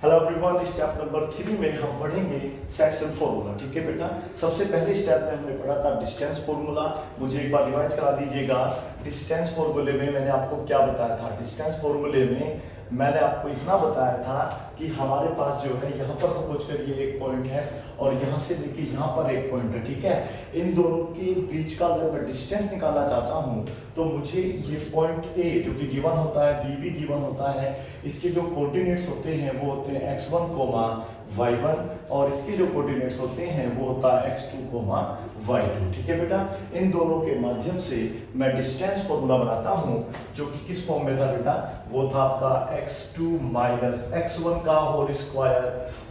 Hello everyone, step number 3 में हम पढ़ेंगे सेक्शन फॉर्मूला। ठीक है बेटा, सबसे पहले स्टेप में हमने पढ़ा था डिस्टेंस फॉर्मूला। मुझे एक बार रिवाइज करा दीजिएगा। डिस्टेंस फॉर्मूले में मैंने आपको क्या बताया था? डिस्टेंस फॉर्मूले में मैंने आपको इतना बताया था कि हमारे पास जो है यहाँ पर सपोज करिए एक पॉइंट है और यहाँ से लेके यहाँ पर एक पॉइंट है। ठीक है, इन दोनों के बीच का अगर मैं डिस्टेंस निकालना चाहता हूँ तो मुझे ये पॉइंट ए जो कि गिवन होता है, बी भी गिवन होता है, इसके जो कोऑर्डिनेट्स होते हैं वो होते हैं x1, y1 और इसके जो कोऑर्डिनेट्स होते हैं वो होता है x2, y2। ठीक है बेटा, इन दोनों के माध्यम से मैं डिस्टेंस फॉर्मूला बनाता हूँ जो कि किस फॉर्म में था बेटा? वो था आपका x2 माइनस x1 का होल स्क्वायर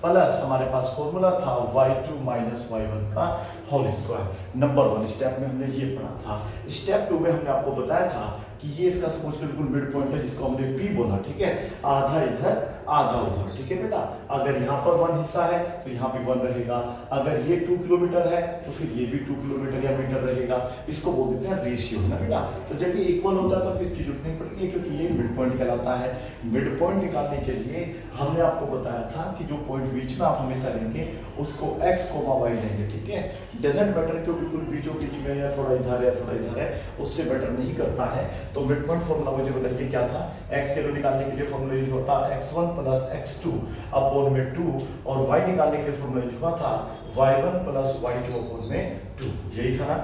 प्लस हमारे पास फॉर्मूला था y2 माइनस y1 का होल स्क्वायर। नंबर 1 स्टेप में हमने ये पढ़ा था। स्टेप 2 में हमने आपको बताया था कि ये इसका सपोज बिल्कुल मिड पॉइंट है जिसको हमने P बोला। ठीक है, आधा इधर आधा उधर। ठीक है बेटा, अगर यहाँ पर 1 हिस्सा है तो यहाँ भी 1 रहेगा। अगर ये 2 किलोमीटर है तो फिर ये भी 2 किलोमीटर या मीटर रहेगा। इसको बोल देते हैं रेशियो, है ना बेटा। तो जब ये इक्वल होता है तो फिर इसकी जरूरत नहीं पड़ती है क्योंकि ये मिड पॉइंट कहलाता है। मिड पॉइंट निकालने के लिए हमने आपको बताया था कि जो पॉइंट बीच में आप हमेशा लेंगे उसको x, y लेंगे। ठीक है, डजेंट मैटर क्यों बिल्कुल बीचों बीच में या थोड़ा इधर है थोड़ा इधर है, उससे मैटर नहीं करता है। तो मिड पॉइंट फॉर्मूला मुझे बताइए क्या था? x के वैल्यू निकालने के लिए फॉर्मूला यूज होता है x1 प्लस x2 अपॉन में 2 और y निकालने के लिए फॉर्मूला यूज हुआ था y1 प्लस y2 अपॉन में 2। यही था ना।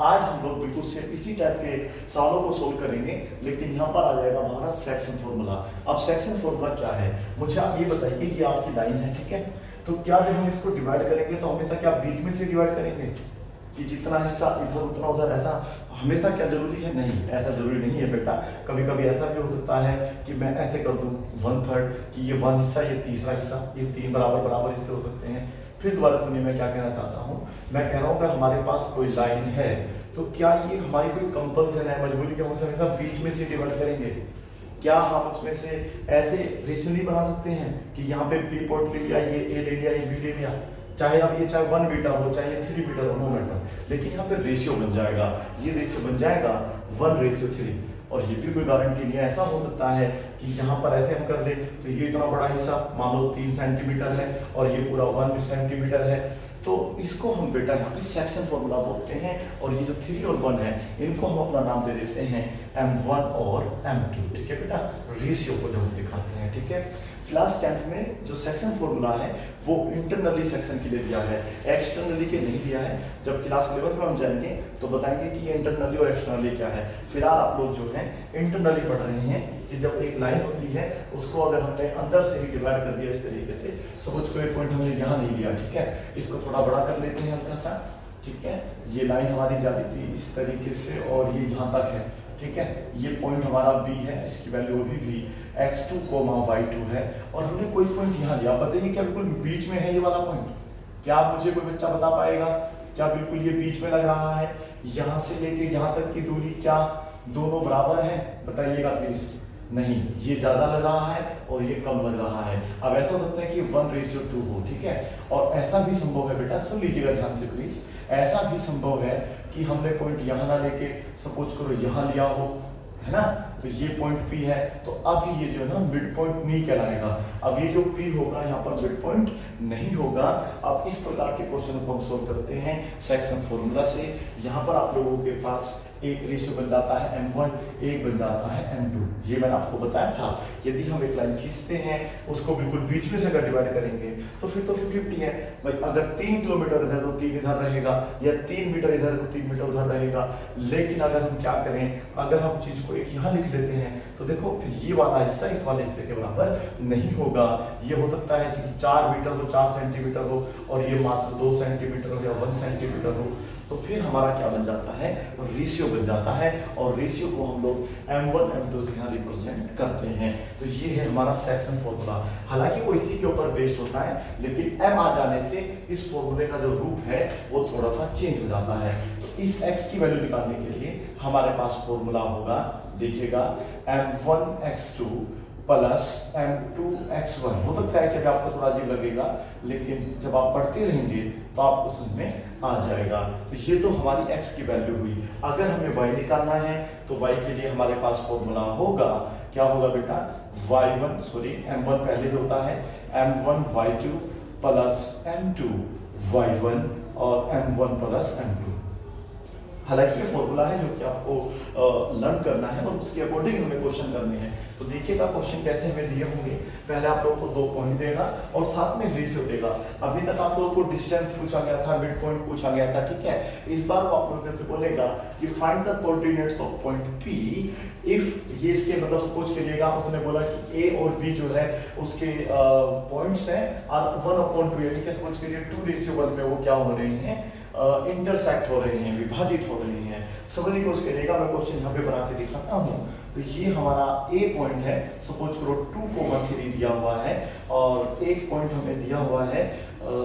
आज हम लोग बिल्कुल सिर्फ इसी टाइप के सवालों को सोल्व करेंगे, लेकिन यहाँ पर आ जाएगा हमारा सेक्शन फॉर्मूला। अब सेक्शन फॉर्मूला क्या है मुझे आप ये बताइए कि आपकी लाइन है, ठीक है, तो क्या जब हम इसको डिवाइड करेंगे तो हमेशा क्या बीच में से डिवाइड करेंगे कि जितना हिस्सा इधर उतना उधर? ऐसा हमेशा क्या जरूरी है? नहीं, ऐसा जरूरी नहीं है बेटा। कभी कभी ऐसा भी हो सकता है कि मैं ऐसे कर दूं 1/3 कि ये 1 हिस्सा ये तीसरा हिस्सा, ये 3 बराबर बराबर हिस्से हो सकते हैं। फिर दोबारा सुनिए मैं क्या कहना चाहता हूँ। मैं कह रहा हूँ अगर हमारे पास कोई लाइन है तो क्या ये हमारी कोई कंपल्सन है, मजबूरी के हमेशा बीच में से डिवाइड करेंगे? क्या हम उसमें से ऐसे रेशियो नहीं बना सकते हैं कि यहाँ पे बी पॉइंट ले लिया, ये ए ले लिया, ये बी ले लिया, चाहे अब ये चाहे 1 मीटर हो चाहे ये 3 मीटर हो, नो मैटर, लेकिन यहाँ पे रेशियो बन जाएगा। ये रेशियो बन जाएगा 1:3 और ये भी कोई गारंटी नहीं है। ऐसा हो सकता है कि यहाँ पर ऐसे हम कर दें तो ये इतना बड़ा हिस्सा मान लो 3 सेंटीमीटर है और ये पूरा 1 सेंटीमीटर है, तो इसको हम बेटा यहाँ पे सेक्शन फॉर्मूला बोलते हैं। और ये जो 3 और 1 है इनको हम अपना नाम दे देते हैं M1 और M2। ठीक है बेटा, रेशियो को जब हम दिखाते हैं। ठीक है, क्लास 10th में जो सेक्शन फॉर्मूला है वो इंटरनली सेक्शन के लिए दिया है, एक्सटर्नली के नहीं दिया है। जब क्लास 11 में हम जाएंगे तो बताएंगे कि ये इंटरनली और एक्सटर्नली क्या है। फिलहाल आप लोग जो है इंटरनली पढ़ रहे हैं कि जब एक लाइन होती है उसको अगर हमने अंदर से ही डिवाइड कर दिया इस तरीके से, सपोज कोई पॉइंट हमने यहाँ नहीं लिया, ठीक है, इसको थोड़ा बड़ा कर लेते हैं हल्का सा। ठीक है, ये लाइन हमारी जा रही थी इस तरीके से और ये यहाँ तक है। ठीक है, ये पॉइंट हमारा B है, इसकी वैल्यू अभी भी x2, y2 है और हमने कोई पॉइंट यहाँ लिया। बताइए क्या बिल्कुल बीच में है ये वाला पॉइंट? क्या आप मुझे कोई बच्चा बता पाएगा क्या बिल्कुल ये बीच में लग रहा है? यहाँ से लेके यहाँ तक की दूरी क्या दोनों बराबर है? बताइएगा प्लीज। नहीं, ये ज्यादा लग रहा है और ये कम लग रहा है। अब ऐसा हो सकता है कि 1:2 हो। ठीक है, और ऐसा भी संभव है बेटा, सुन लीजिएगा ध्यान से प्लीज, ऐसा भी संभव है कि हमने पॉइंट यहाँ ना लेके सपोज करो यहाँ लिया हो, है ना, तो ये पॉइंट P है, तो अब ये जो है ना मिड पॉइंट नहीं कहलाएगा। अब ये जो P होगा यहाँ पर मिड पॉइंट नहीं होगा। अब इस प्रकार के क्वेश्चन को हम सोल्व करते हैं सेक्शन फॉर्मूला से। यहाँ पर आप लोगों के पास एक रेशियो बन जाता है M1, एक बन जाता है M2। ये मैंने आपको बताया था। यदि हम एक लाइन खींचते हैं उसको बिल्कुल बीच में से अगर डिवाइड करेंगे तो फिर तो 50-50 है भाई। अगर 3 किलोमीटर इधर तो 3 इधर रहेगा, या 3 मीटर इधर तो 3 मीटर उधर रहेगा। लेकिन अगर हम क्या करें, अगर हम चीज को एक यहाँ लिख लेते हैं तो देखो फिर ये वाला हिस्सा इस वाले हिस्से के बराबर नहीं होगा। ये हो सकता है कि 4 मीटर हो, 4 सेंटीमीटर हो और ये मात्र 2 सेंटीमीटर हो या 1 सेंटीमीटर हो, तो फिर हमारा क्या बन जाता है? रेशियो बन जाता है और रेशियो को हम लोग M1 M2 से यहाँ रिप्रेजेंट करते हैं। तो ये है हमारा सेक्शन फॉर्मूला। हालांकि वो इसी के ऊपर बेस्ड होता है, लेकिन M आ जाने से इस फॉर्मूले का जो रूप है वो थोड़ा सा चेंज हो जाता है। तो इस x की वैल्यू निकालने के लिए हमारे पास फॉर्मूला होगा, देखिएगा, M1x2 प्लस M2x1। हो सकता है कि आपको थोड़ा अजीब लगेगा, लेकिन जब आप पढ़ते रहेंगे तो आपको समझ में आ जाएगा। तो ये तो हमारी x की वैल्यू हुई। अगर हमें y निकालना है तो y के लिए हमारे पास फॉर्मूला होगा, क्या होगा बेटा? m1 पहले होता है m1 y2 plus m2 y1 और m1 प्लस m2। हालांकि ये फॉर्मूला है जो कि आपको लर्न करना है और उसके अकॉर्डिंग हमें क्वेश्चन करने हैं। तो देखिएगा क्वेश्चन कैसे हमें दिए होंगे। पहले आप लोगों को 2 पॉइंट देगा और साथ में रेशियो देगा। अभी तक आप लोगों को डिस्टेंस पूछा गया था, मिड पॉइंट पूछा गया था, ठीक है। इस बार वो आप लोगों से बोलेगा कि find the coordinates of point P if ये इसके मतलब सपोज करिएगा उसने बोला कि A और B जो है उसके पॉइंट्स हैं और 1/2 है, ठीक है। सपोज करिए 2:1 पे वो क्या हो रहे हैं, इंटरसेक्ट हो रहे हैं, विभाजित हो रहे हैं। समझने की कोशिश करिएगा। मैं क्वेश्चन यहाँ पे बना के दिखाता हूँ। तो ये हमारा A पॉइंट है, सपोज करो 2,3 दिया हुआ है और एक पॉइंट हमें दिया हुआ है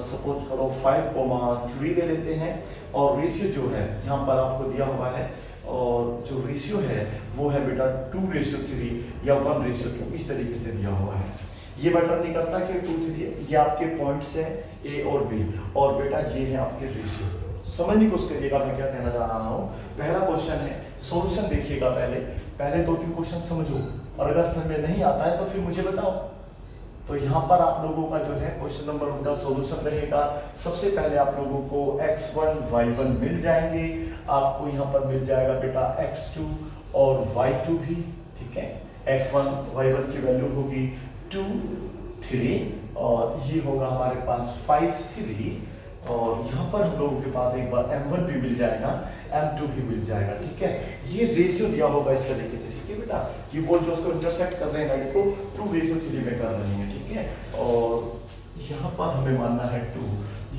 सपोज करो 5,3 ले लेते हैं। और रेशियो जो है यहाँ पर आपको दिया हुआ है और जो रेशियो है वो है बेटा 2:3 या 1:2, इस तरीके से दिया हुआ है। ये मैटर नहीं करता कि 2-3 ये आपके पॉइंट्स हैं A और B और बेटा ये है आपके रेशियो। समझने की कोशिश करिएगा मैं क्या कहना चाह रहा हूँ। पहला क्वेश्चन है, सॉल्यूशन देखिएगा। पहले 2-3 क्वेश्चन समझो और अगर समझ में नहीं आता है तो फिर मुझे बताओ। तो यहाँ पर आप लोगों का जो है क्वेश्चन नंबर उनका सॉल्यूशन रहेगा। सबसे पहले आप लोगों को x1 y1 मिल जाएंगे, आपको यहाँ पर मिल जाएगा बेटा x2 और y2 भी, ठीक है। x1 y1 की वैल्यू होगी 2, 3 और ये होगा हमारे पास 5, 3 और यहाँ पर हम लोगों के पास एक बार m1 भी मिल जाएगा, m2 भी मिल जाएगा, ठीक है। ये रेशियो दिया होगा इस तरीके से, ठीक है बेटा। ये बोल जो उसको इंटरसेक्ट कर रहे हैं गाइड को 2:3 में कर रहे हैं, ठीक है। और यहाँ पर हमें मानना है 2,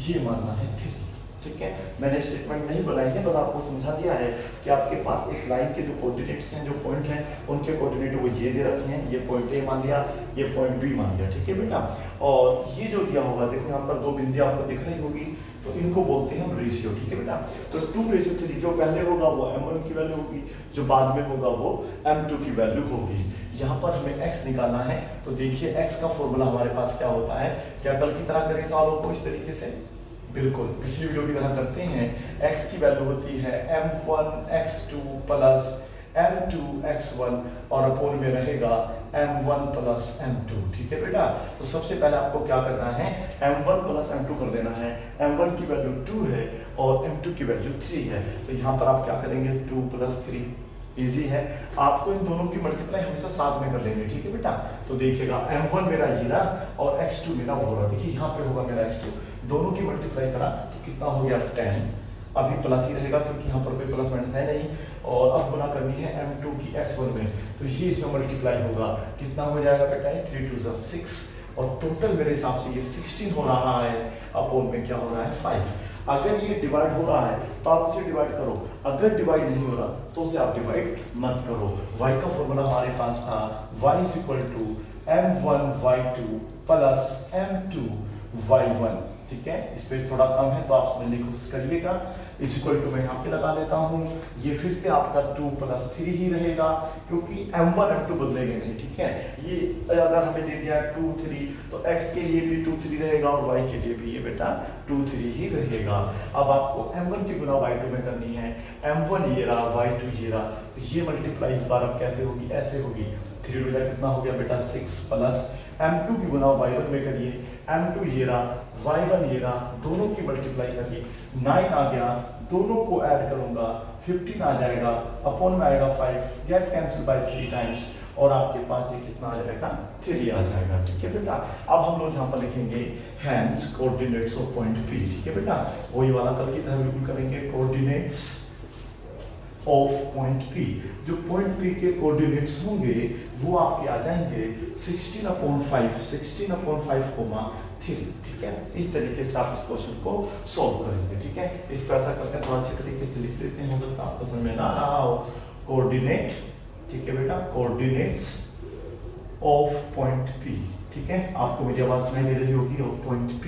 ये मानना है 3, ठीक है। मैंने स्टेटमेंट नहीं बनाई है, बस आपको समझा दिया है कि आपके पास एक लाइन के जो कोऑर्डिनेट्स हैं, जो पॉइंट हैं, उनके कोऑर्डिनेट वो ये दे रखे हैं। ये पॉइंट A मान लिया, ये पॉइंट B मान लिया, ठीक है बेटा। और ये जो दिया होगा देखो यहाँ पर 2 बिंदियां आपको दिख रही होगी, तो इनको बोलते हैं हम रेशियो, ठीक है बेटा। तो 2:3 जो पहले होगा वो m1 की वैल्यू होगी, जो बाद में होगा वो m2 की वैल्यू होगी। यहाँ पर हमें x निकालना है। तो देखिए x का फॉर्मूला हमारे पास क्या होता है। क्या कल की तरह करें सवालों को इस तरीके से, बिल्कुल पिछली वीडियो की तरह करते हैं। x की वैल्यू होती है m1 x2 plus m2 x1 और अपोन में रहेगा m1 प्लस m2, ठीक है बेटा। तो सबसे पहले आपको क्या करना है, m1 प्लस m2 कर देना है। m1 की वैल्यू 2 है और m2 की वैल्यू 3 है। तो यहाँ पर आप क्या करेंगे, 2 + 3, इजी है। आपको इन दोनों की मल्टीप्लाई हमेशा साथ में कर लेंगे, ठीक है बेटा। तो देखिएगा m1 मेरा ये रहा और x2 मेरा वो रहा। देखिए यहाँ पे होगा मेरा x2, दोनों की मल्टीप्लाई करा तो कितना हो गया 10। अभी प्लस ही रहेगा क्योंकि यहाँ पर कोई प्लस माइनस है नहीं। और अब गुना करनी है m2 की x1 में, तो ये इसमें मल्टीप्लाई होगा। कितना हो जाएगा बेटा, 3 × 2 = 6 और टोटल मेरे हिसाब से ये 16 हो रहा है। अपोन में क्या हो रहा है 5। अगर ये डिवाइड हो रहा है तो आप इसे डिवाइड करो, अगर डिवाइड नहीं हो रहा तो उसे आप डिवाइड मत करो। y का फॉर्मूला हमारे पास था y = m1 y2 plus m2 y1, ठीक है। स्पेस थोड़ा कम है तो आप समझने की कोशिश करिएगा। इस इक्वल टू मैं यहाँ पे लगा लेता हूँ। ये फिर से आपका 2 + 3 ही रहेगा क्योंकि m1 m2 बदलेंगे नहीं, ठीक है। ये अगर हमें दे दिया 2, 3 तो x के लिए भी 2, 3 रहेगा और y के लिए भी ये बेटा 2, 3 ही रहेगा। अब आपको m1 की गुना y2 में करनी है। m1 ये रहा, y2 ये रहा, तो ये मल्टीप्लाई इस बार अब कैसे होगी, ऐसे होगी। 3 × कितना हो गया बेटा 6 प्लस m2 की गुना y1 में करिए। m2 ये रहा, y1 ये रहा, दोनों की मल्टीप्लाई करिए, 9 आ गया। दोनों को ऐड करूंगा 15 आ जाएगा, अपोन में आएगा 5, गेट कैंसिल बाय 3 टाइम्स और आपके पास ये कितना आ जाएगा 3 आ जाएगा, ठीक है बेटा। अब हम लोग यहाँ पर लिखेंगे hence coordinates of point P, ठीक है बेटा। वही वाला कल की तरह बिल्कुल करेंगे, कोऑर्डिनेट्स ऑफ पॉइंट P। जो पॉइंट P के कोऑर्डिनेट्स होंगे वो आपके आ जाएंगे 16/5, 16/5, 3, ठीक है। इस तरीके से आप इस क्वेश्चन को सॉल्व करेंगे, ठीक है। इसको ऐसा करके थोड़ा अच्छे तरीके से लिख लेते हैं, हो सकता है आपको समझ में ना आ रहा हो। कोऑर्डिनेट, ठीक है बेटा, कोऑर्डिनेट्स ऑफ पॉइंट P, ठीक है। आपको मेरी आवाज सुनाई दे रही होगी। और पॉइंट P,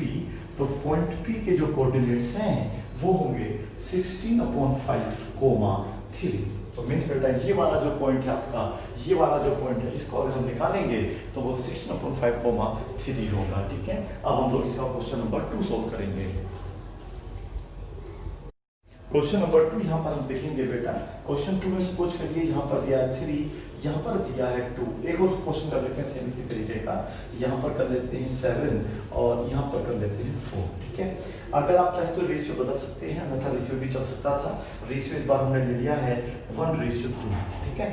तो पॉइंट P के जो कोऑर्डिनेट्स हैं वो होंगे 16/5, 3। तो मीन्स बेटा ये वाला जो पॉइंट है आपका, ये वाला जो पॉइंट है, इसको अगर हम निकालेंगे तो वो 16/5, 3 होगा, ठीक है। अब हम लोग इसका क्वेश्चन नंबर 2 सोल्व करेंगे। क्वेश्चन नंबर 2 यहाँ पर हम देखेंगे बेटा, क्वेश्चन 2 में सपोज करिए यहाँ पर दिया है 3, यहाँ पर दिया है 2। एक और क्वेश्चन कर लेते हैं सेम इसी तरीके का, यहाँ पर कर लेते हैं 7 और यहाँ पर कर लेते हैं 4। ठीक है, अगर आप चाहे तो रेशियो बदल सकते हैं, अन्यथा रेशियो भी चल सकता था। रेशियो इस बार हमने ले लिया है 1:2। ठीक है,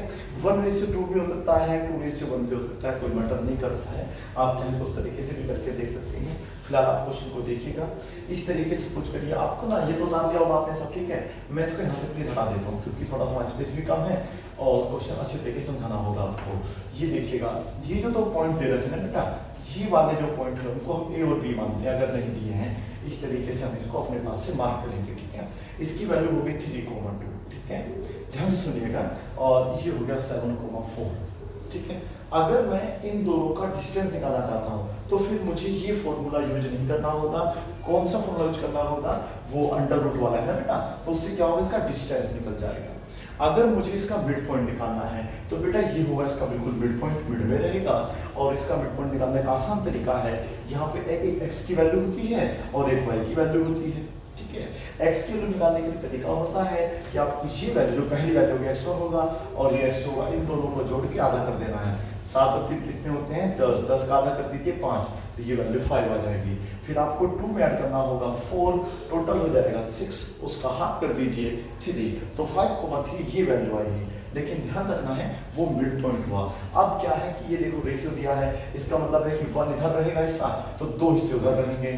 1:2 भी हो सकता है, 2:1 भी हो सकता है, कोई मैटर नहीं करता है। आप चाहे तो उस तरीके से भी करके देख सकते हैं। फिलहाल आप क्वेश्चन को देखिएगा इस तरीके से पूछ करिए। आपको ना ये तो नाम दिया होगा आपने सब, ठीक है, मैं इसको यहाँ से प्लीज हटा देता हूँ क्योंकि थोड़ा हमारा स्पेस भी कम है और क्वेश्चन अच्छे तरीके से समझाना होगा आपको। ये देखिएगा, ये जो 2 पॉइंट दे रखे हैं ना बेटा, ये वाले जो पॉइंट है उनको हम ए और बी मानते हैं। अगर नहीं दिए हैं इस तरीके से हम इसको अपने पास से मार्क करेंगे। ठीक है, इसकी वैल्यू होगी 3,2। ठीक है, ध्यान से सुनिएगा। और ये हो गया 7,4। ठीक है, अगर मैं इन दोनों का डिस्टेंस निकालना चाहता हूं तो फिर मुझे ये फॉर्मूला यूज नहीं करना होगा। कौन सा फॉर्मूला यूज करना होगा? वो अंडर रूट वाला है ना बेटा, तो उससे क्या होगा, इसका डिस्टेंस निकल जाएगा। अगर मुझे इसका मिड पॉइंट निकालना है तो बेटा ये होगा इसका बिल्कुल मिड पॉइंट, मिड में रहेगा। और इसका मिड पॉइंट निकालने का आसान तरीका है, यहाँ पे एक एक्स की वैल्यू होती है और एक वाई की वैल्यू होती है। ठीक है, x की वैल्यू निकालने का तरीका होता है कि आपको ये वैल्यू जो पहली वैल्यू होगी x1 होगा और ये x होगा, इन दोनों को जोड़ के आधा कर देना है। 7 और 3 कितने होते हैं? 10। 10 का आधा कर दीजिए 5, तो ये वैल्यू 5 आ जाएगी। फिर आपको 2 में ऐड करना होगा 4, टोटल हो जाएगा 6, उसका हाफ कर दीजिए 3, तो 5,3 ये वैल्यू आएगी। लेकिन ध्यान रखना है वो मिड पॉइंट हुआ। अब क्या है कि ये देखो रेशियो दिया है, इसका मतलब है कि 1 इधर रहेगा हिस्सा तो 2 हिस्से उधर रहेंगे।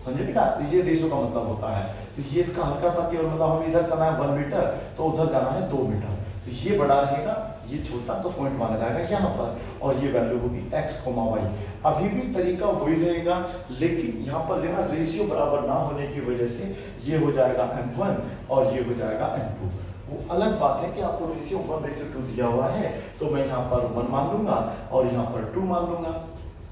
समझे बेटा, तो ये रेशियो का मतलब होता है। तो ये इसका हल्का सा केवल मतलब हमें इधर जाना है 1 मीटर तो उधर जाना है 2 मीटर, तो ये बड़ा रहेगा ये छोटा, तो पॉइंट माना जाएगा यहाँ पर। और ये वैल्यू होगी x, y। अभी भी तरीका वही रहेगा, लेकिन यहाँ पर देखना रेशियो बराबर ना होने की वजह से ये हो जाएगा m1 और ये हो जाएगा m2। वो अलग बात है कि आपको रेशियो 1:2 दिया हुआ है तो मैं यहाँ पर 1 मान लूंगा और यहाँ पर 2 मान लूंगा।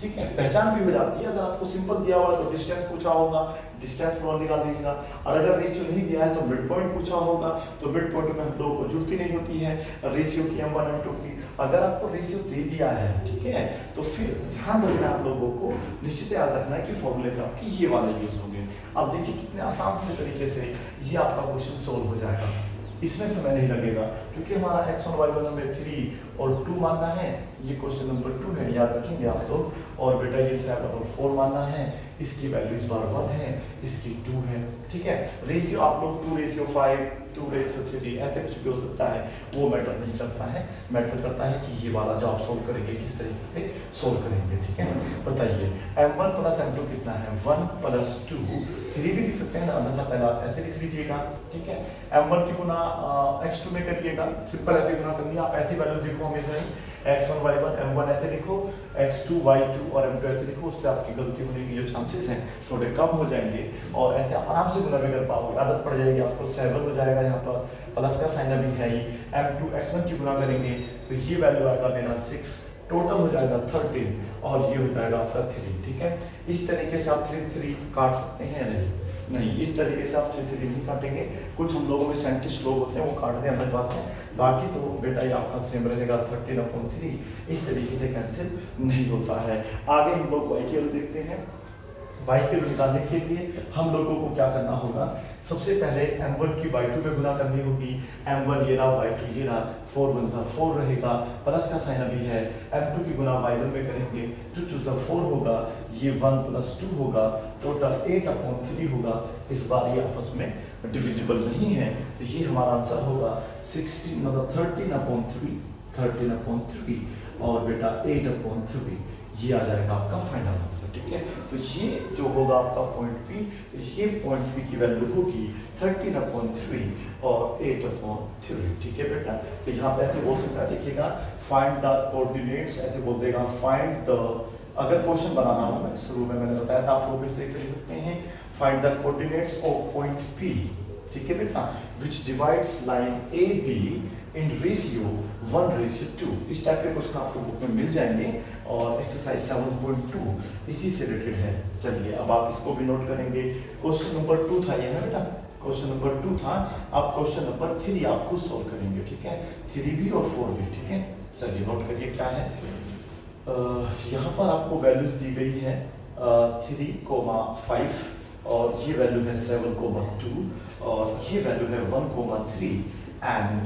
ठीक है, पहचान भी हो जाती है। अगर आपको सिंपल दिया हुआ है तो डिस्टेंस पूछा होगा, डिस्टेंस फॉर्मूला निकाल दीजिएगा। और अगर रेशियो नहीं दिया है तो मिड पॉइंट पूछा होगा, तो मिड पॉइंट में हम लोगों को जुड़ती नहीं होती है रेशियो की, m1 m2 की। अगर आपको रेशियो दे दिया है, ठीक है, तो फिर ध्यान रखना आप लोगों को, निश्चित याद रखना है कि फॉर्मूले का आपकी ये वाले यूज होंगे। अब देखिए कितने आसान से तरीके से ये आपका क्वेश्चन सोल्व हो जाएगा। इसमें समय नहीं लगेगा क्योंकि हमारा x1 y1 हमें 3 और 2 मानना है। ये क्वेश्चन नंबर 2 है, याद रखेंगे आप लोग। और बेटा ये 7 और 4 मानना है, इसकी वैल्यू इस बार 1 है, इसकी 2 है। ठीक है, रेशियो आप लोग 2:5, 2:3 ऐसे कुछ भी हो सकता है, वो मैटर नहीं करता है। मैटर करता है कि ये वाला जो आप सोल्व करेंगे किस तरीके से सोल्व करेंगे। ठीक है, बताइए m1 + m2 कितना है? 1 + 2, 3 भी लिख सकते हैं, अन्यथा पहले आप ऐसे लिख लीजिएगा। ठीक है, m1 की गुना x2 में करिएगा, सिंपल ऐसे गुना करिए। आप ऐसी वैल्यूज लिखो हमेशा ही, x1 y1 m1 ऐसे लिखो, x2 y2 और m2 ऐसे लिखो। उससे आपकी गलती होने की जो चांसेस हैं थोड़े कम हो जाएंगे और ऐसे आराम से गुना भी कर पाओगे, आदत पड़ जाएगी आपको। 7 हो जाएगा, यहाँ पर प्लस का साइन अभी है ही। m2 x1 की गुना करेंगे तो ये वैल्यू आएगा मेरा 6, टोटल हो जाएगा 13 और ये हो जाएगा आपका 3। ठीक है, इस तरीके से आप 3 काट सकते हैं या नहीं, इस तरीके से आप 3 नहीं काटेंगे। कुछ हम लोगों में साइंटिस्ट लोग होते हैं वो काटते हैं, अलग बात है। बाकी तो बेटा ये आपका सेम रहेगा 13/3, इस तरीके से कैंसिल नहीं होता है। आगे हम लोग y की वैल्यू देखते हैं। y की वैल्यू निकालने के लिए हम लोगों को क्या करना होगा? सबसे पहले m1 की y2 में गुना करनी होगी। m1 ये रहा, y2 ये रहा, 4 1 4 रहेगा, प्लस का साइन अभी है। m2 की गुना y1 में करेंगे, 2 2 4 होगा, ये 1 + 2 होगा, टोटल 8/3 होगा। इस बार ये आपस में डिविजिबल नहीं है तो ये हमारा आंसर होगा 16 मतलब 13/3 और बेटा 8/3 ये आ जाएगा आपका फाइनल आंसर। ठीक है, तो ये जो होगा आपका पॉइंट पी, तो ये पॉइंट पी की वैल्यू होगी 13/3 और 8/3। ठीक है बेटा, तो यहाँ पे ऐसे बोल सकता है, देखिएगा फाइंड द कोऑर्डिनेट्स, ऐसे बोल देगा फाइंड द, अगर क्वेश्चन बनाना हो, मैं शुरू में मैंने बताया था आप लोग इस तरीके से लिख सकते हैं, find the coordinates of point P. ठीक है बेटा, विच divides line A be in ratio 1:2। इस टाइप के क्वेश्चन आपको बुक में मिल जाएंगे और एक्सरसाइज 7.2 इसी से रिलेटेड है। चलिए अब आप इसको भी नोट करेंगे। क्वेश्चन नंबर 2 था ये, है बेटा, क्वेश्चन नंबर 2 था। अब क्वेश्चन नंबर 3 आपको सोल्व करेंगे। ठीक है, 3 भी और 4 भी। ठीक है, चलिए नोट करिए क्या है। यहाँ पर आपको वैल्यूज दी गई है 3,5 और ये वैल्यू है 7,2 और ये वैल्यू है 1,3। एंड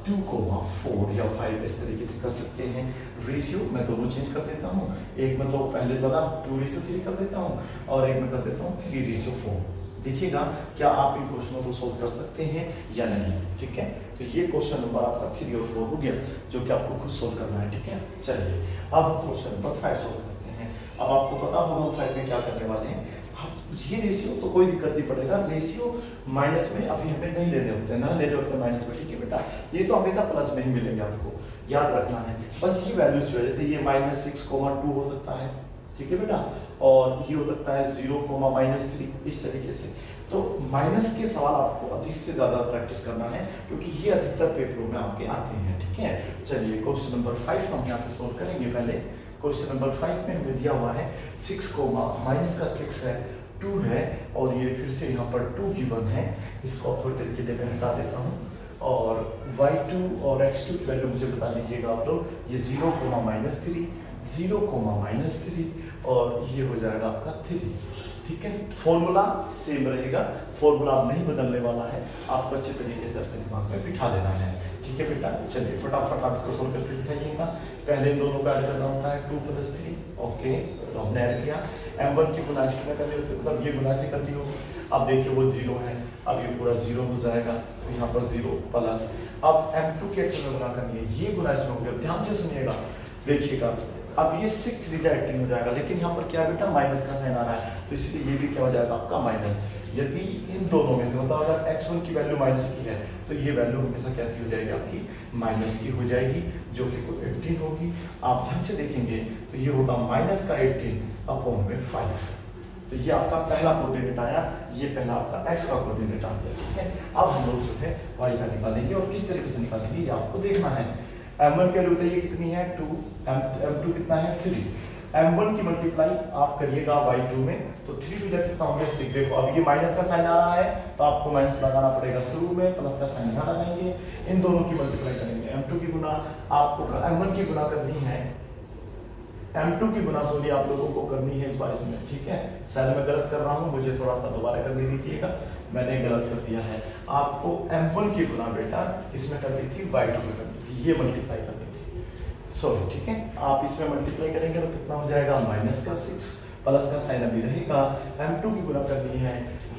2,4 या 5 इस तरीके से कर सकते हैं। रेशियो मैं दोनों चेंज कर देता हूँ, एक में तो पहले वाला 2:3 कर देता हूँ और एक में कर देता हूँ 3:4। देखिएगा क्या आप इन क्वेश्चनों को सोल्व कर सकते हैं या नहीं। ठीक है, तो ये क्वेश्चन नंबर आपका 3 और 4 हो गया, जो कि आपको खुद सोल्व करना है। ठीक है, चलिए अब हम क्वेश्चन नंबर 5 सोल्व करते हैं। अब आपको पता होगा हम 5 में क्या करने वाले हैं। ये रेशियो तो कोई दिक्कत नहीं पड़ेगा, रेशियो माइनस में अभी हमें नहीं लेने होते, ना लेने होते माइनस में। ठीक है बेटा, ये तो हमेशा प्लस में ही मिलेंगे, आपको याद रखना है। बस ये वैल्यूज जो है, जैसे ये -6,2 हो सकता है। ठीक है बेटा, और ये हो सकता है 0,-3 इस तरीके से। तो माइनस के सवाल आपको अधिक से ज्यादा प्रैक्टिस करना है, क्योंकि ये अधिकतर पेपरों में आपके आते हैं। ठीक है, चलिए क्वेश्चन नंबर 5 हम यहाँ पे सोल्व करेंगे। पहले क्वेश्चन नंबर 5 में हमें दिया हुआ है 6, माइनस का 6 है, 2 है, और ये फिर से यहाँ पर 2 गिवन है। इसको थोड़ी देर के लिए मैं हटा देता हूँ, और y2 और x2 की वैल्यू मुझे बता दीजिएगा आप लोग। ये 0,-3, 0,-3, और ये हो जाएगा आपका 3। ठीक है, फॉर्मूला सेम रहेगा, फॉर्मूला आप नहीं बदलने वाला है, आपको अच्छे तरीके से अपने दिमाग में बिठा लेना है। ठीक है बेटा, चलिए फटाफट आप इसको सोल्व करके दिखाइएगा। पहले इन दोनों को ऐड करना होता है, 2 + 3। ओके, तो हमने ऐड किया। m1 की गुना x2 में कर दी होती, मतलब ये गुना से कर दी होगी। अब देखिए वो 0 है, अब ये पूरा 0 हो जाएगा, तो यहाँ पर 0 प्लस, अब m2 के x में गुना करनी है, ये गुना इसमें हो गया। ध्यान से सुनिएगा, देखिएगा अब ये 6 3 18 हो जाएगा, लेकिन यहाँ पर क्या बेटा माइनस का साइन आ रहा है, तो इसलिए ये भी क्या हो जाएगा आपका माइनस। यदि इन दोनों में से मतलब अगर x1 की वैल्यू माइनस की है, तो ये वैल्यू हमेशा कैसी हो जाएगी आपकी, माइनस की हो जाएगी, जो कि 18 होगी। आप ध्यान से देखेंगे तो ये होगा माइनस का 18/5। तो ये आपका पहला कोऑर्डिनेट आया, ये पहला आपका x का कोऑर्डिनेट आ गया। ठीक है, अब हम लोग जो है y का निकालेंगे, और किस तरीके से निकालेंगे ये आपको देखना है। m1 की वैल्यू बताइए कितनी है, 2, m2 कितना है, 3। m1 की मल्टीप्लाई आप करिएगा y2 में, तो 3 भी कितना हो गया 6। देखो अब ये माइनस का साइन आ रहा है, तो आपको माइनस लगाना पड़ेगा शुरू में, प्लस का साइन यहाँ लगाएंगे, इन दोनों की मल्टीप्लाई करेंगे। m2 की गुना आपको m1 की गुना करनी है, m2 की गुना सॉरी आप लोगों को करनी है इस बार इसमें। ठीक है, शायद मैं गलत कर रहा हूँ, मुझे थोड़ा सा दोबारा करने दीजिएगा, मैंने गलत कर दिया है। आपको m1 की गुना बेटा इसमें करनी थी, y2 में करनी थी, ये मल्टीप्लाई करनी थी, सॉरी। ठीक है, आप इसमें मल्टीप्लाई करेंगे तो कितना हो जाएगा, माइनस का 6, प्लस का साइन अभी रहेगा। m2 की गुना करनी है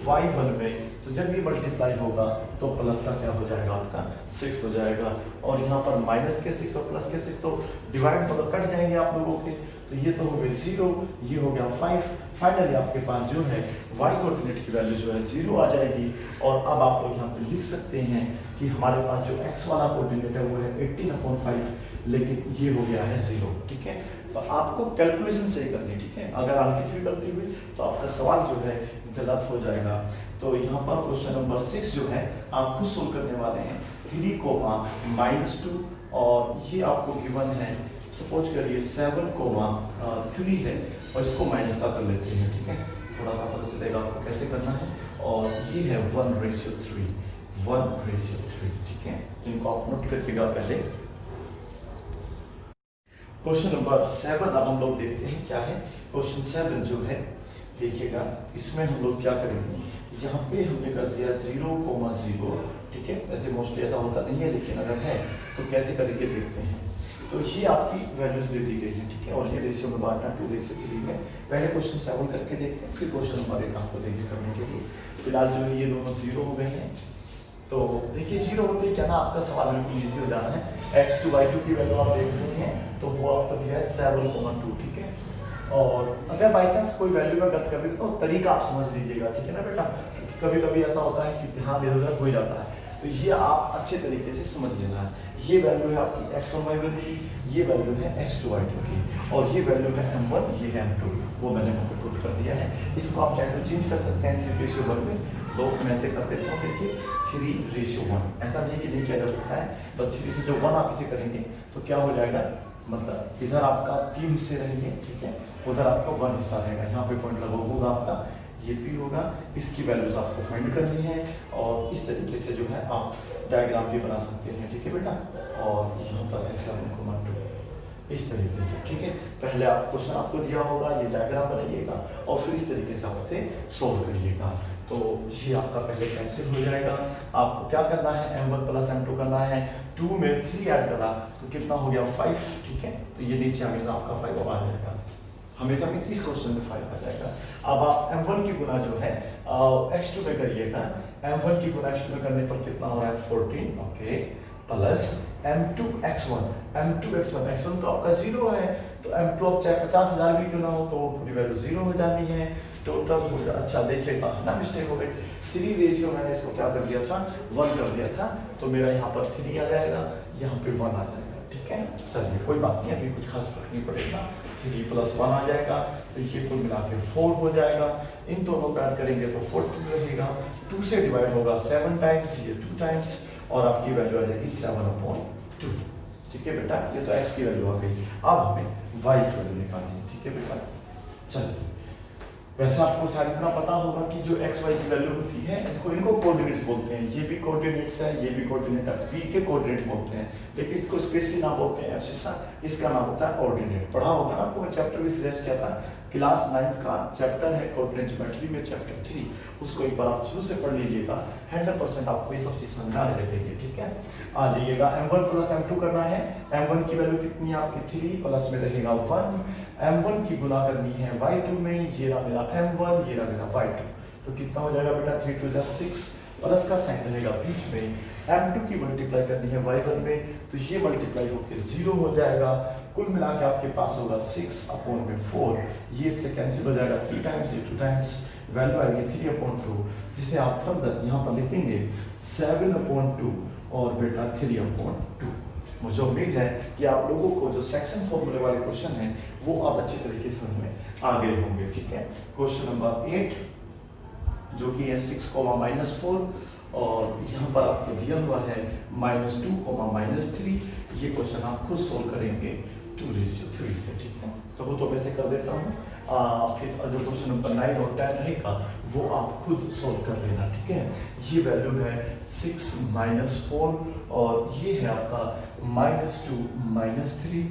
y1 में, तो जब ये मल्टीप्लाई होगा तो प्लस का क्या हो जाएगा आपका 6 हो जाएगा, और यहाँ पर माइनस के 6 और प्लस के 6 तो डिवाइड मतलब कट जाएंगे आप लोगों के, तो ये तो हो गए 0, ये हो गया 5। फाइनली आपके पास जो है y कोऑर्डिनेट की वैल्यू जो है 0 आ जाएगी। और अब आप लोग यहाँ पे लिख सकते हैं कि हमारे पास जो x वाला कोऑर्डिनेट है वो है 18/5, लेकिन ये हो गया है 0। ठीक है, तो आपको कैलकुलेशन सही करनी। ठीक है, अगर हल्की सी गलती हुई तो आपका सवाल जो है गलत हो जाएगा। तो यहाँ पर क्वेश्चन नंबर 6 जो है आप खुद सोल्व करने वाले हैं। 3,-2, और ये आपको गिवन है, सपोज करिए 7,3 है, और इसको माइनस का कर लेते हैं। ठीक है, थोड़ा सा पता चलेगा आपको कैसे करना है, और ये है 1:3, 1:3। ठीक है, इनको आप नोट करिएगा पहले। क्वेश्चन नंबर 7 अब हम लोग देखते हैं क्या है। क्वेश्चन 7 जो है देखिएगा, इसमें हम लोग क्या करेंगे, यहाँ पे हमने कर दिया 0,0। ठीक है, वैसे मोस्टली ऐसा होता नहीं है, लेकिन अगर है तो कैसे करके देखते हैं। तो ये आपकी वैल्यूज दे दी गई है। ठीक है, और ये रेशियो में बांटना 2:3 में। पहले क्वेश्चन 7 करके देखते हैं, फिर क्वेश्चन नंबर 8 आपको देंगे करने के लिए। फिलहाल जो है ये दोनों 0 हो गए हैं, तो देखिए 0 होते ही क्या ना आपका सवाल बिल्कुल ईजी हो जाना है। x2 y2 की वैल्यू आप देख रहे हैं, तो वो आपको दिया है 7,2। ठीक है, और अगर बाई चांस कोई वैल्यू में गलत कर दी तो तरीका आप समझ लीजिएगा। ठीक है ना बेटा, क्योंकि कभी कभी ऐसा होता है कि ध्यान इधर उधर हो जाता है, तो ये आप अच्छे तरीके से समझ लेना है। ये वैल्यू है आपकी x1 y1 की, ये वैल्यू है x2 y2 की, और ये वैल्यू है m1, ये है m2, वो मैंने आपको पुट कर दिया है। इसको आप चाहे तो चेंज कर सकते हैं 3:1 में, तो मैं ऐसे कर देता हूँ। देखिए 3:1, ऐसा नहीं कि नहीं किया जा सकता है, बस 3:1 आप इसे करेंगे तो क्या हो जाएगा, मतलब इधर आपका 3 हिस्से रहेंगे। ठीक है, उधर आपका 1 हिस्सा रहेगा, यहाँ पे पॉइंट लगा होगा आपका, ये भी होगा। इसकी वैल्यूज आपको फाइंड करनी है, और इस तरीके से जो है आप डायग्राम भी बना सकते हैं। ठीक है बेटा, और यहाँ पर ऐसे आपको इस तरीके से, ठीक है। पहले आप क्वेश्चन आपको दिया होगा, ये डायग्राम बनाइएगा और फिर इस तरीके से आप उसे सोल्व करिएगा। तो ये आपका पहले कैंसिल हो जाएगा। आपको क्या करना है, m1 प्लस m2 करना है। 2 में 3 ऐड करा तो कितना हो गया 5, ठीक है। तो ये नीचे हमेशा आपका 5 आ जाएगा, हमेशा इस क्वेश्चन में 5 आ जाएगा। अब आप m1 की गुना जो है x2 में करिएगा। m1 की गुना x2 में करने पर कितना हो रहा है 14, okay, plus m2 x1, x1 तो आपका 0 है, तो m2 अब चाहे 50,000 भी क्यों ना हो तो पूरी वैल्यू 0 हो जानी है। टोटल हो जा, अच्छा देखिएगा ना, मिस्टेक हो गई, 3 रेशियो मैंने इसको क्या कर दिया था 1 कर दिया था, तो मेरा यहाँ पर 3 आ जाएगा, यहाँ पे 1 आ जाएगा, ठीक है। चलिए कोई बात नहीं, अभी कुछ खास फर्क नहीं पड़ेगा। 3 + 1 आ जाएगा, तो ये कुल मिला के 4 हो जाएगा। इन दोनों को ऐड करेंगे तो 14 रहेगा। 2 से डिवाइड होगा 7 टाइम्स, ये 2 टाइम्स, और आपकी वैल्यू आ जाएगी 7/2, ठीक है बेटा। ये तो x की वैल्यू आ गई। अब हमें y की वैल्यू निकालनी है, ठीक है बेटा। चलिए, वैसे आपको शायद इतना पता होगा कि जो x y की वैल्यू होती है इनको कोऑर्डिनेट्स बोलते हैं। ये भी कोऑर्डिनेट्स है, ये भी कोऑर्डिनेट है, p के कोऑर्डिनेट बोलते हैं, लेकिन इसको स्पेशली नाम बोलते हैं एब्सिसा, इसका नाम होता है ऑर्डिनेट। पढ़ा होगा ना आपको, चैप्टर भी सजेस्ट किया था, क्लास 9th का चैप्टर है कोऑर्डिनेट ज्योमेट्री में चैप्टर 3, उसको एक बार आप शुरू से पढ़ लीजिएगा, 100% आपको ये सब चीज समझ आने लगेगी, ठीक है। आ जाइएगा, m1 प्लस m2 करना है। m1 की वैल्यू कितनी है आपकी 3, प्लस में रहेगा 1, m1 की गुना करनी है y2 में, ये रहा मेरा m1, ये रहा मेरा y2, तो कितना हो जाएगा बेटा 3 × 2 = 6, प्लस का साइन रहेगा बीच में। m2 की मल्टीप्लाई करनी है y1 में, तो ये मल्टीप्लाई होकर 0 हो जाएगा। कुल मिला के आपके पास होगा 6/4, ये इससे कैंसिल हो जाएगा, 3 टाइम्स, ये 2 टाइम्स, वैल्यू आएगी 3/2, जिसे आप फर्दर यहाँ पर लिखेंगे 7/2 और बेटा 3/2। मुझे उम्मीद है कि आप लोगों को जो सेक्शन फॉर्मूले वाले क्वेश्चन हैं वो आप अच्छे तरीके से समझ में आ गए होंगे, ठीक है। क्वेश्चन नंबर 8 जो कि है 6, और यहाँ पर आपको दिया हुआ है -2, -3। ये क्वेश्चन आप खुद सोल्व करेंगे 2:3 से, ठीक है। कहो तो मैं से कर देता हूँ, फिर जो क्वेश्चन नंबर 9 और 10 रहेगा वो आप खुद सोल्व कर लेना, ठीक है। ये वैल्यू है 6 - 4 और ये है आपका -2, -3,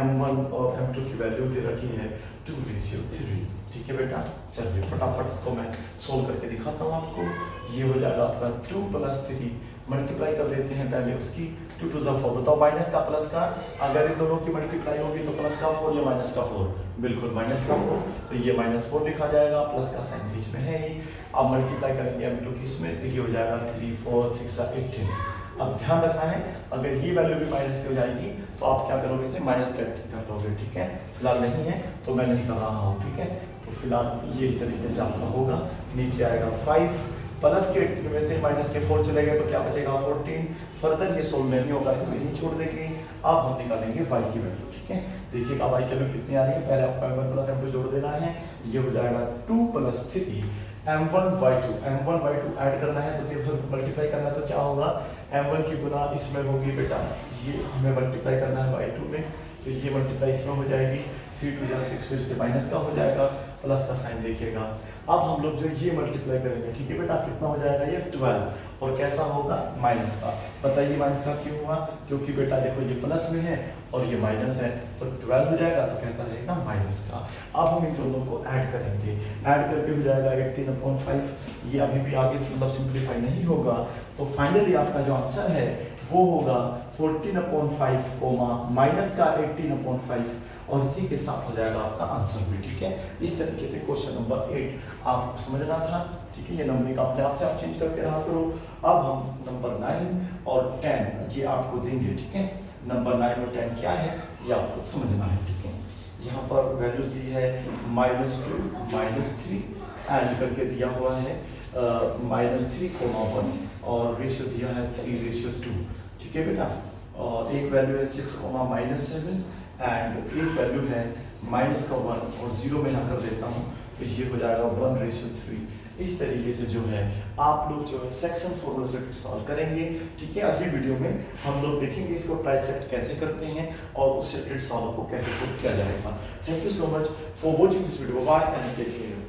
m1 और m2 की वैल्यू दे रखी है 2:3, ठीक है बेटा। चलिए फटाफट इसको मैं सोल्व करके दिखाता हूँ आपको। ये हो जाएगा आपका 2 + 3, मल्टीप्लाई कर देते हैं पहले उसकी, 2 × 2 = 4, बताओ माइनस का प्लस का, अगर इन दोनों की मल्टीप्लाई होगी तो प्लस का 4 या माइनस का 4, बिल्कुल माइनस का 4, तो ये -4 लिखा जाएगा, प्लस का साइन बीच में है ही। अब मल्टीप्लाई करेंगे m2 की इसमें, तो ये हो जाएगा 3, 4, 6, 18। अब ध्यान रखना है, अगर ये वैल्यू भी माइनस की हो जाएगी तो आप क्या करोगे, इसे माइनस कर दोगे, ठीक है। फिलहाल नहीं है तो मैं नहीं कर रहा हूँ, ठीक है। तो फिलहाल ये इस तरीके से आपका होगा, नीचे आएगा 5, प्लस के 18 में से माइनस के 4 चले गए तो क्या बचेगा 14। फर्दर ये सोल्व नहीं होगा, इसमें नहीं छोड़ देंगे। अब हम निकालेंगे y की वैल्यू, ठीक है। देखिएगा y की वैल्यू कितनी आ रही है, पहले आपको m1 + m2 जोड़ देना है, ये हो जाएगा 2 + 3 m1 y2 ऐड करना है, तो मल्टीप्लाई करना है, तो क्या होगा m1 की गुना इसमें होगी बेटा, ये हमें मल्टीप्लाई करना है y2 में, तो ये मल्टीप्लाई इसमें हो जाएगी, 3 × 2 = 6, फिर से माइनस का हो जाएगा, प्लस का साइन देखिएगा। अब हम लोग जो ये मल्टीप्लाई करेंगे, ठीक है बेटा, कितना हो जाएगा ये 12, और कैसा होगा माइनस का। बताइए माइनस का क्यों हुआ, क्योंकि बेटा देखो ये प्लस में है और ये माइनस है, तो 12 हो जाएगा, तो कहता रहेगा माइनस का। अब हम इन दोनों को ऐड करेंगे, ऐड करके हो जाएगा 18/5, ये अभी भी आगे मतलब सिंप्लीफाई नहीं होगा, तो फाइनली आपका जो आंसर है वो होगा 14/5, माइनस का 18/5, और इसी के साथ हो जाएगा आपका आंसर भी, ठीक है। इस तरीके से क्वेश्चन नंबर 8 आपको समझना था, ठीक है। ये नंबरिंग अपने आप से आप चेंज करते रहा करो। अब हम नंबर 9 और 10 ये आपको देंगे, ठीक है। नंबर 9 और 10 क्या है ये आपको समझना है, ठीक है। यहाँ पर वैल्यूज दी है -2, -3, ऐड करके दिया हुआ है -3, 1 और रेशियो दिया है 3:2, ठीक है बेटा। और एक वैल्यू है 6, -7 एंड एक वैल्यू है -1 और 0 में यहाँ कर देता हूँ, तो ये हो जाएगा 1:3। इस तरीके से जो है आप लोग जो है सेक्शन फॉर्मूला से सॉल्व करेंगे, ठीक है। अगली वीडियो में हम लोग देखेंगे इसको ट्राइसेक्ट कैसे करते हैं और उस सेपरेट सॉल्व को कैसे सोल्व किया जाएगा। Thank you so much for watching this video, bye and take care.